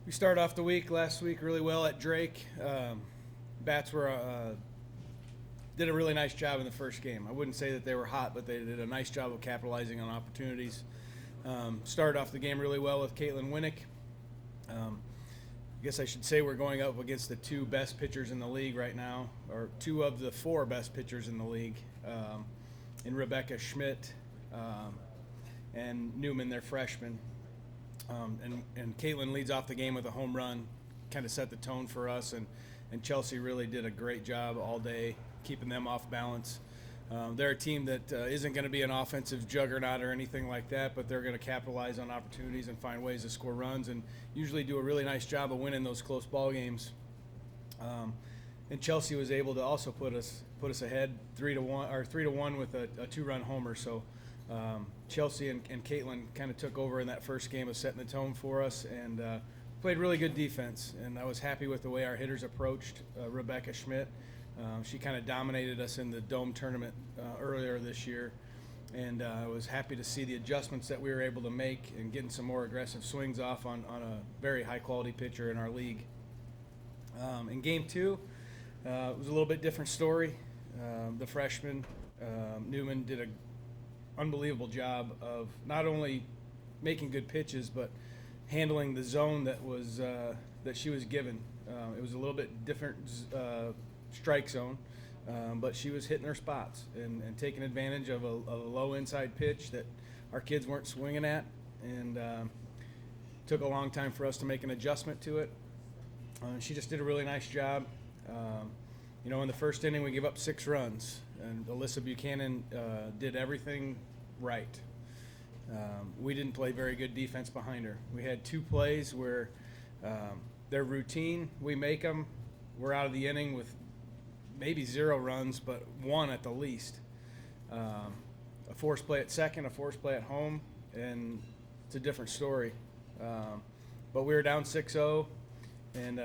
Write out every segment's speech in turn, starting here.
We started off the week last week really well at Drake. Bats did a really nice job in the first game. I wouldn't say that they were hot, but they did a nice job of capitalizing on opportunities. Started off the game really well with Caitlin Winnick. I guess I should say we're going up against the two best pitchers in the league right now, or two of the four best pitchers in the league, in Rebecca Schmidt and Newman, their freshman. And Caitlin leads off the game with a home run, kind of set the tone for us, and Chelsea really did a great job all day keeping them off balance. They're a team that isn't going to be an offensive juggernaut or anything like that, but they're going to capitalize on opportunities and find ways to score runs, and usually do a really nice job of winning those close ball games. And Chelsea was able to also put us ahead 3-1 with a 2-run homer. So Chelsea and Caitlin kind of took over in that first game of setting the tone for us, and played really good defense. And I was happy with the way our hitters approached Rebecca Schmidt. She kind of dominated us in the Dome tournament earlier this year, and I was happy to see the adjustments that we were able to make and getting some more aggressive swings off on a very high-quality pitcher in our league. In Game 2, it was a little bit different story. The freshman, Newman, did an unbelievable job of not only making good pitches, but handling the zone that she was given. It was a little bit different strike zone, but she was hitting her spots and taking advantage of a low inside pitch that our kids weren't swinging at, and took a long time for us to make an adjustment to it. She just did a really nice job. In the first inning we gave up 6 runs, and Alyssa Buchanan did everything right. We didn't play very good defense behind her. We had 2 plays where they're routine, we make them, we're out of the inning with maybe 0 runs, but 1 at the least. A forced play at second, a forced play at home, and it's a different story. But we were down 6-0, and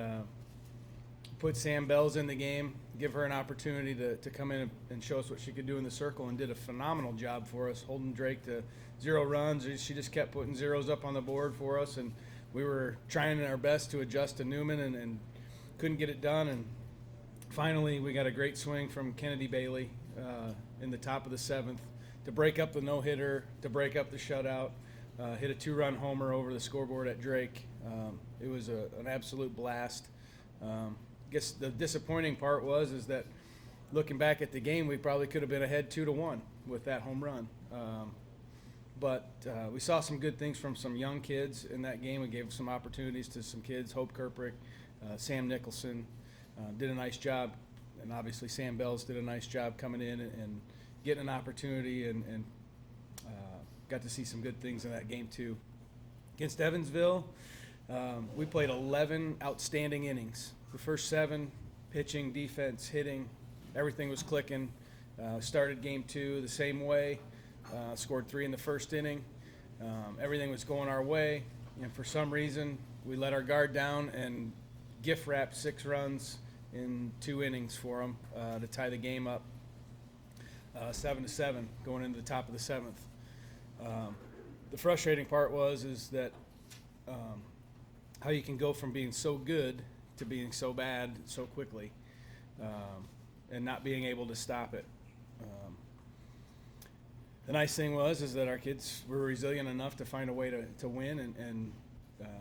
put Sam Bells in the game, give her an opportunity to come in and show us what she could do in the circle, and did a phenomenal job for us, holding Drake to 0 runs. She just kept putting zeros up on the board for us, and we were trying our best to adjust to Newman and couldn't get it done. And finally, we got a great swing from Kennedy Bailey in the top of the 7th to break up the no-hitter, to break up the shutout, hit a 2-run homer over the scoreboard at Drake. It was an absolute blast. I guess the disappointing part is that looking back at the game, we probably could have been ahead 2-1 with that home run. But we saw some good things from some young kids in that game. We gave some opportunities to some kids, Hope Kirprick, Sam Nicholson. Did a nice job, and obviously Sam Bells did a nice job coming in and getting an opportunity, and got to see some good things in that game too. Against Evansville, we played 11 outstanding innings. The first 7, pitching, defense, hitting, everything was clicking. Started Game 2 the same way, scored 3 in the first inning. Everything was going our way, and for some reason we let our guard down and gift wrapped 6 runs in 2 innings for them to tie the game up 7-7 going into the top of the 7th. The frustrating part is that how you can go from being so good to being so bad so quickly, and not being able to stop it. The nice thing is that our kids were resilient enough to find a way to win, and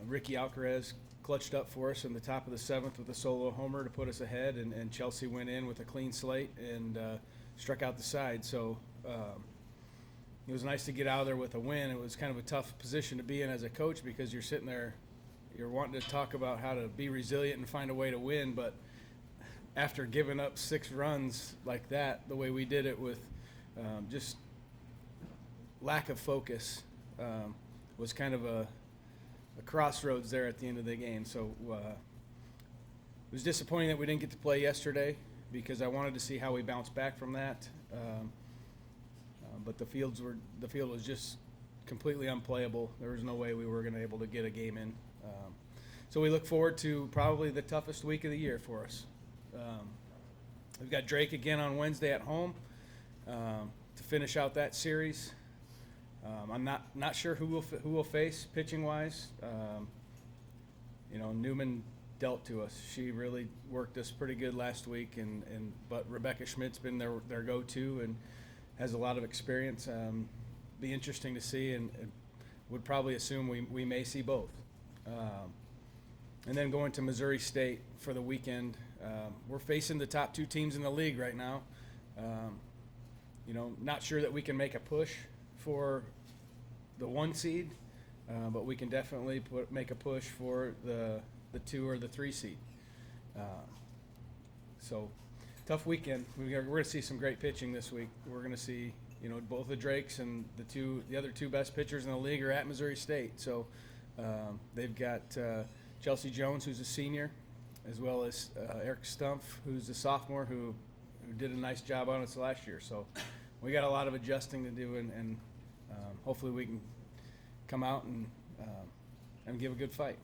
Ricky Alcaraz clutched up for us in the top of the 7th with a solo homer to put us ahead, and Chelsea went in with a clean slate and struck out the side. So it was nice to get out of there with a win. It was kind of a tough position to be in as a coach, because you're sitting there, you're wanting to talk about how to be resilient and find a way to win, but after giving up 6 runs like that, the way we did it with just lack of focus, was kind of a crossroads there at the end of the game. So it was disappointing that we didn't get to play yesterday, because I wanted to see how we bounced back from that. But the field was just completely unplayable. There was no way we were going to be able to get a game in. So we look forward to probably the toughest week of the year for us. We've got Drake again on Wednesday at home to finish out that series. I'm not sure who we'll face pitching wise. Newman dealt to us. She really worked us pretty good last week, but Rebecca Schmidt's been their go-to and has a lot of experience. Be interesting to see, and would probably assume we may see both. And then going to Missouri State for the weekend. We're facing the top 2 teams in the league right now. Not sure that we can make a push for the 1 seed, but we can definitely make a push for the 2 or the 3 seed. So tough weekend. We're going to see some great pitching this week. We're going to see, both the Drakes and the other 2 best pitchers in the league are at Missouri State. So they've got Chelsea Jones, who's a senior, as well as Eric Stumpf, who's a sophomore, who did a nice job on us last year. So we got a lot of adjusting to do, and hopefully we can come out and give a good fight.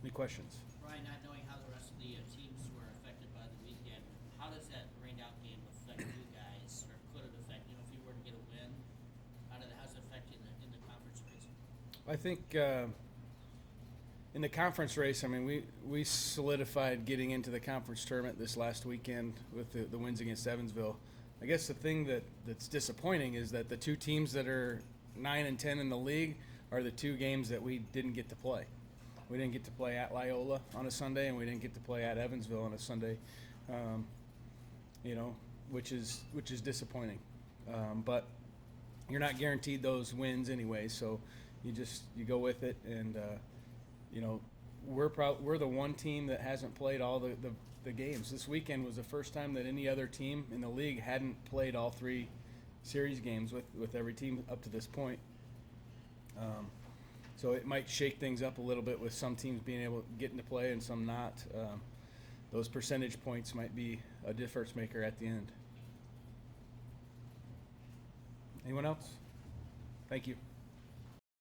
Any questions? Brian, not knowing how the rest of the teams were affected by the weekend, how does that rained-out game affect you guys, or could it affect, if you were to get a win, how does it affect you in the conference race? I think in the conference race, we solidified getting into the conference tournament this last weekend with the wins against Evansville. I guess the thing that's disappointing is that the 2 teams that are 9 and 10 in the league are the 2 games that we didn't get to play. We didn't get to play at Loyola on a Sunday, and we didn't get to play at Evansville on a Sunday, which is disappointing. But you're not guaranteed those wins anyway, so you go with it. And we're the 1 team that hasn't played all the games. This weekend was the first time that any other team in the league hadn't played all 3 series games with every team up to this point. So it might shake things up a little bit with some teams being able to get into play and some not. Those percentage points might be a difference maker at the end. Anyone else? Thank you.